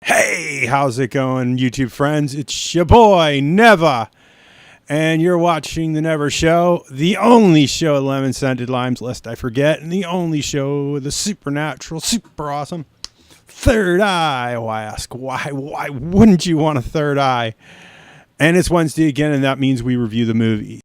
Hey, how's it going, YouTube friends? It's your boy, Neva, and you're watching The Never Show, the only show at Lemon Scented Limes, lest I forget, and the only show with a supernatural, super awesome third eye. Why ask? Why wouldn't you want a third eye? And it's Wednesday again, and that means we review the movie.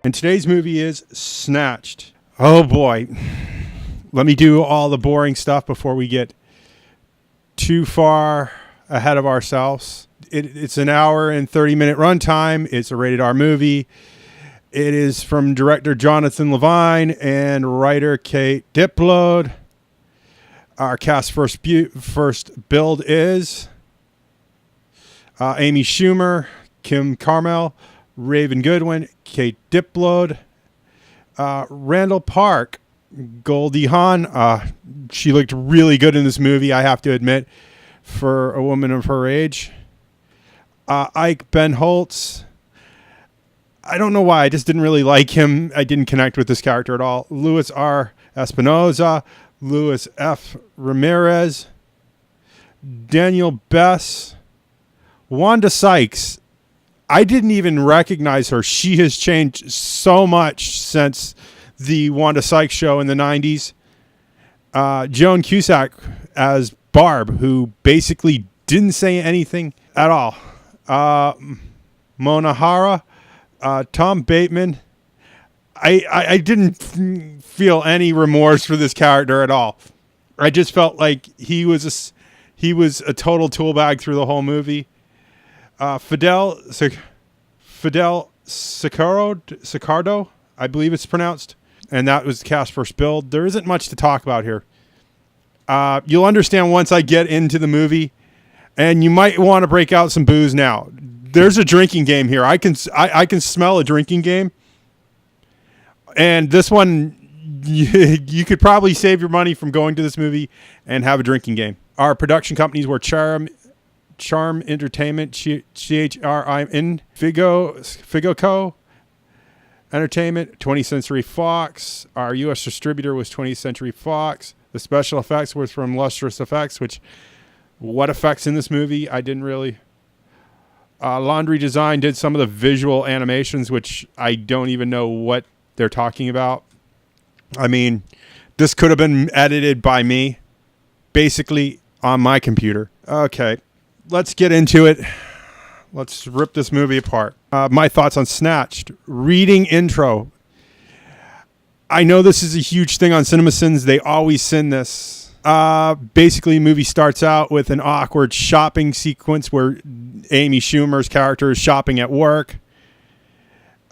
And today's movie is Snatched. Oh boy. Let me do all the boring stuff before we get too far ahead of ourselves. It's an hour and 30-minute runtime. It's a rated R movie. It is from director Jonathan Levine and writer Kate Dipload. Our cast first build is Amy Schumer, Kim Carmel, Raven Goodwin, Kate Dipload, Randall Park, Goldie Hawn. She looked really good in this movie, I have to admit, for a woman of her age. Ike Ben Holtz. I don't know why. I just didn't really like him. I didn't connect with this character at all. Louis R. Espinoza, Louis F. Ramirez, Daniel Bess, Wanda Sykes. I didn't even recognize her. She has changed so much since the Wanda Sykes show in the 90s. Joan Cusack as Barb, who basically didn't say anything at all. Mona Hara, Tom Bateman. I didn't feel any remorse for this character at all. I just felt like he was a total tool bag through the whole movie. Fidel Sicardo, I believe it's pronounced, and that was the cast first build. There isn't much to talk about here. You'll understand once I get into the movie, and you might want to break out some booze now. There's a drinking game here. I can smell a drinking game, and this one you could probably save your money from going to this movie and have a drinking game. Our production companies were Charm Entertainment, CHRIN, Figoco Entertainment, 20th Century Fox. Our U.S. distributor was 20th Century Fox. The special effects was from Lustrous Effects, which, what effects in this movie? I didn't really. Laundry Design did some of the visual animations, which I don't even know what they're talking about. I mean, this could have been edited by me, basically on my computer. Okay. Let's get into it. Let's rip this movie apart. My thoughts on Snatched. Reading intro. I know this is a huge thing on CinemaSins. They always sin this. Basically, the movie starts out with an awkward shopping sequence where Amy Schumer's character is shopping at work.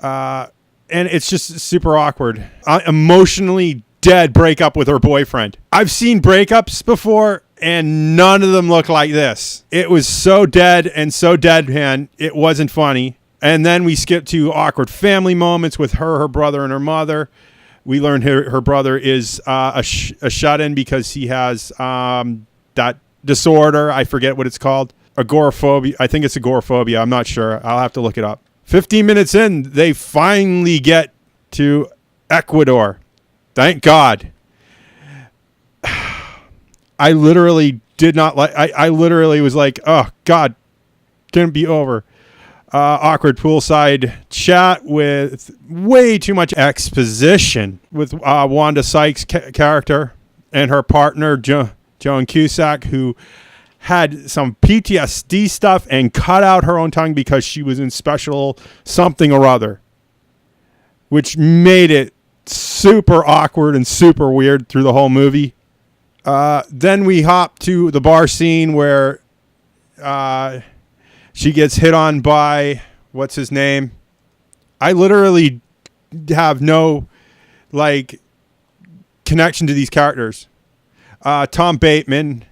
And it's just super awkward. Emotionally dead breakup with her boyfriend. I've seen breakups before, and none of them look like this. It was so dead and so deadpan, it wasn't funny. And then we skip to awkward family moments with her brother, and her mother. We learned her brother is a shut-in because he has that disorder. I forget what it's called. Agoraphobia. I think it's agoraphobia. I'm not sure. I'll have to look it up. 15 minutes in, they finally get to Ecuador. Thank God. I literally did not like. I literally was like, "Oh God, can it be over?" Awkward poolside chat with way too much exposition with Wanda Sykes' character. and her partner, Joan Cusack, who had some PTSD stuff and cut out her own tongue because she was in special something or other, which made it super awkward and super weird through the whole movie. Then we hop to the bar scene where she gets hit on by, what's his name? I literally have no connection to these characters. Tom Bateman.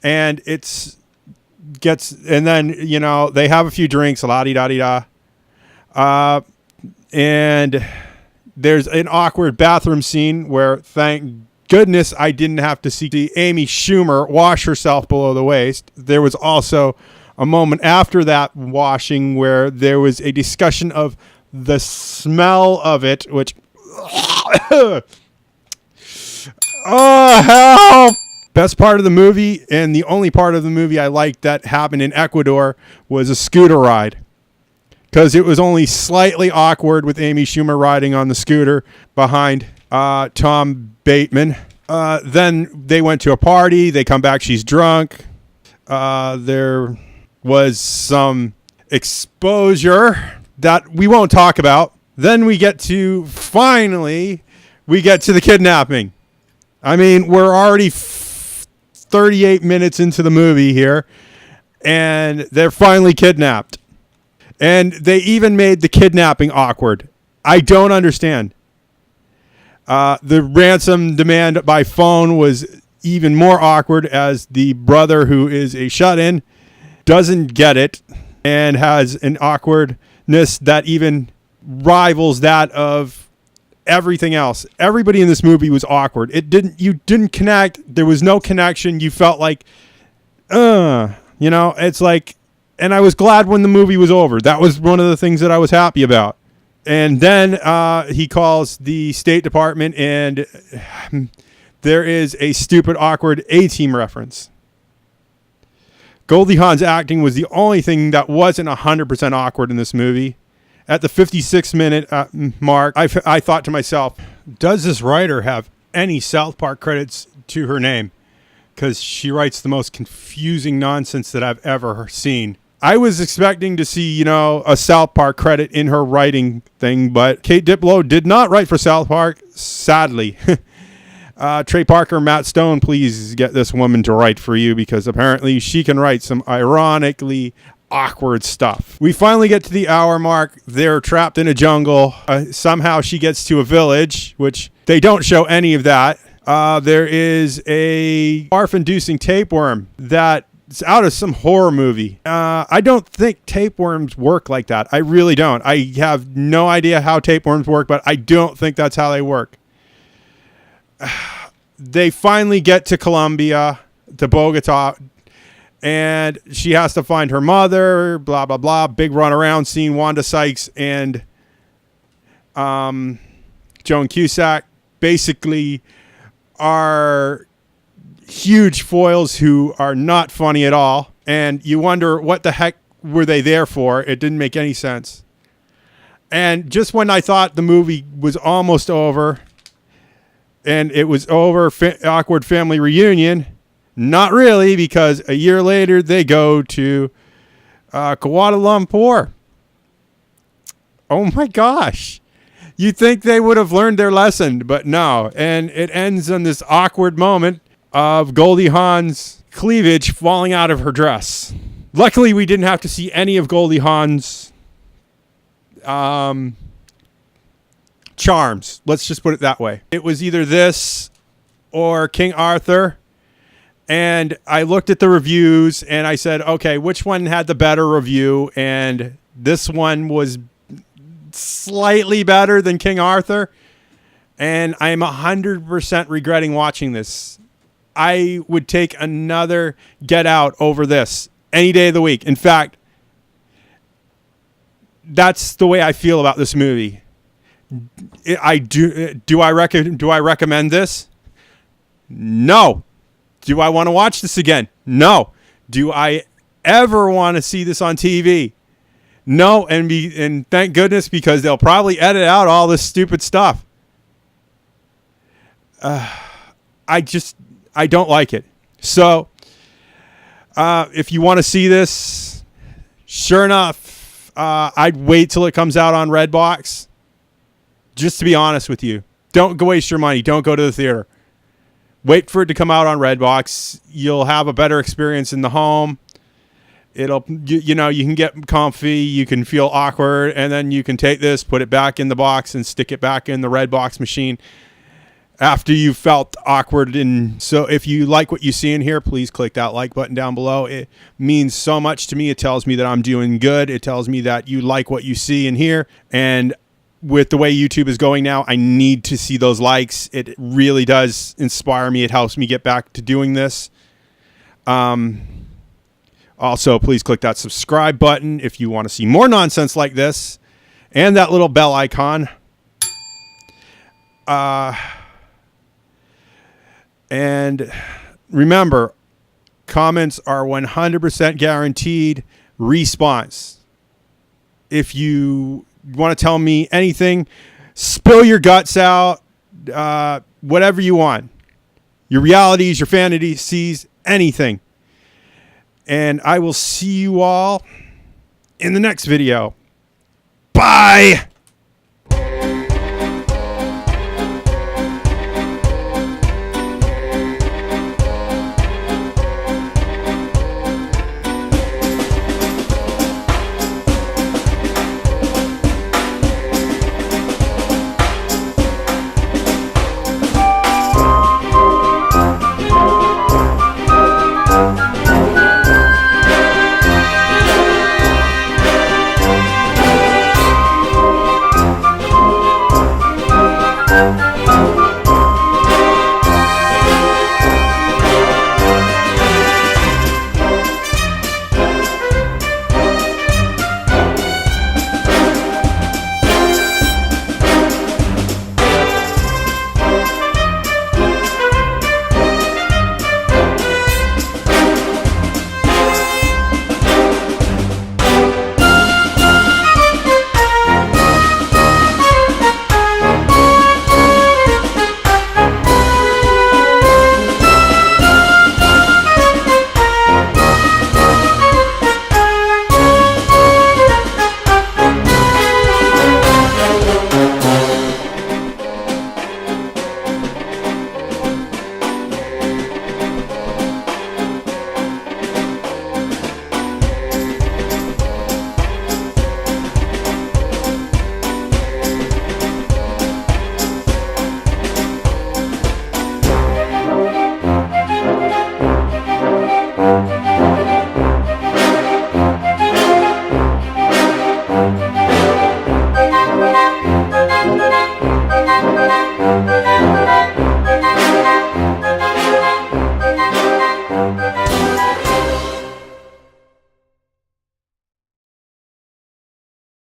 And then, they have a few drinks, la-di-da-di-da. And there's an awkward bathroom scene where, thank goodness, I didn't have to see Amy Schumer wash herself below the waist. There was also a moment after that washing where there was a discussion of the smell of it, which... oh, hell! Best part of the movie, and the only part of the movie I liked that happened in Ecuador, was a scooter ride. Because it was only slightly awkward with Amy Schumer riding on the scooter behind Tom Bateman. Then they went to a party. They come back. She's drunk. There was some exposure that we won't talk about. Then we get to the kidnapping. I mean, we're already 38 minutes into the movie here, and they're finally kidnapped. And they even made the kidnapping awkward. I don't understand. The ransom demand by phone was even more awkward, as the brother, who is a shut-in, doesn't get it and has an awkwardness that even rivals that of everything else. Everybody in this movie was awkward. You didn't connect. There was no connection. You felt like, it's like, and I was glad when the movie was over. That was one of the things that I was happy about. And then he calls the State Department, and there is a stupid, awkward A-Team reference. Goldie Hawn's acting was the only thing that wasn't 100% awkward in this movie. At the 56-minute mark, I thought to myself, does this writer have any South Park credits to her name? Because she writes the most confusing nonsense that I've ever seen. I was expecting to see, a South Park credit in her writing thing, but Kate Diplo did not write for South Park, sadly. Trey Parker, Matt Stone, please get this woman to write for you, because apparently she can write some ironically awkward stuff. We finally get to the hour mark. They're trapped in a jungle. Somehow she gets to a village, which they don't show any of that. There is a barf-inducing tapeworm that's out of some horror movie. I don't think tapeworms work like that. I really don't. I have no idea how tapeworms work, but I don't think that's how they work. They finally get to Colombia, to Bogota, and she has to find her mother, blah, blah, blah. Big runaround scene. Wanda Sykes and Joan Cusack basically are huge foils who are not funny at all. And you wonder, what the heck were they there for? It didn't make any sense. And just when I thought the movie was almost over, and it was over, awkward family reunion, not really, because a year later they go to Kuala Lumpur. Oh my gosh. You'd think they would have learned their lesson, but no. And it ends on this awkward moment of Goldie Hawn's cleavage falling out of her dress. Luckily, we didn't have to see any of Goldie Hawn's charms. Let's just put it that way. It was either this or King Arthur. And I looked at the reviews and I said, okay, which one had the better review? And this one was slightly better than King Arthur. And I'm 100% regretting watching this. I would take another Get Out over this any day of the week. In fact, that's the way I feel about this movie. Do I recommend this? No. Do I want to watch this again? No. Do I ever want to see this on TV? No. And thank goodness, because they'll probably edit out all this stupid stuff. I don't like it. So if you want to see this, sure enough, I'd wait till it comes out on Redbox. Just to be honest with you, don't go waste your money. Don't go to the theater. Wait for it to come out on Redbox. You'll have a better experience in the home. It'll, you know, you can get comfy, you can feel awkward, and then you can take this, put it back in the box, and stick it back in the Redbox machine after you've felt awkward. And so if you like what you see in here, please click that like button down below. It means so much to me. It tells me that I'm doing good. It tells me that you like what you see in here. And with the way YouTube is going now, I need to see those likes. It really does inspire me. It helps me get back to doing this. Also, please click that subscribe button if you want to see more nonsense like this, and that little bell icon. And remember, comments are 100% guaranteed response. If you want to tell me anything, spill your guts out, whatever you want. Your realities, your fantasies, anything. And I will see you all in the next video. Bye!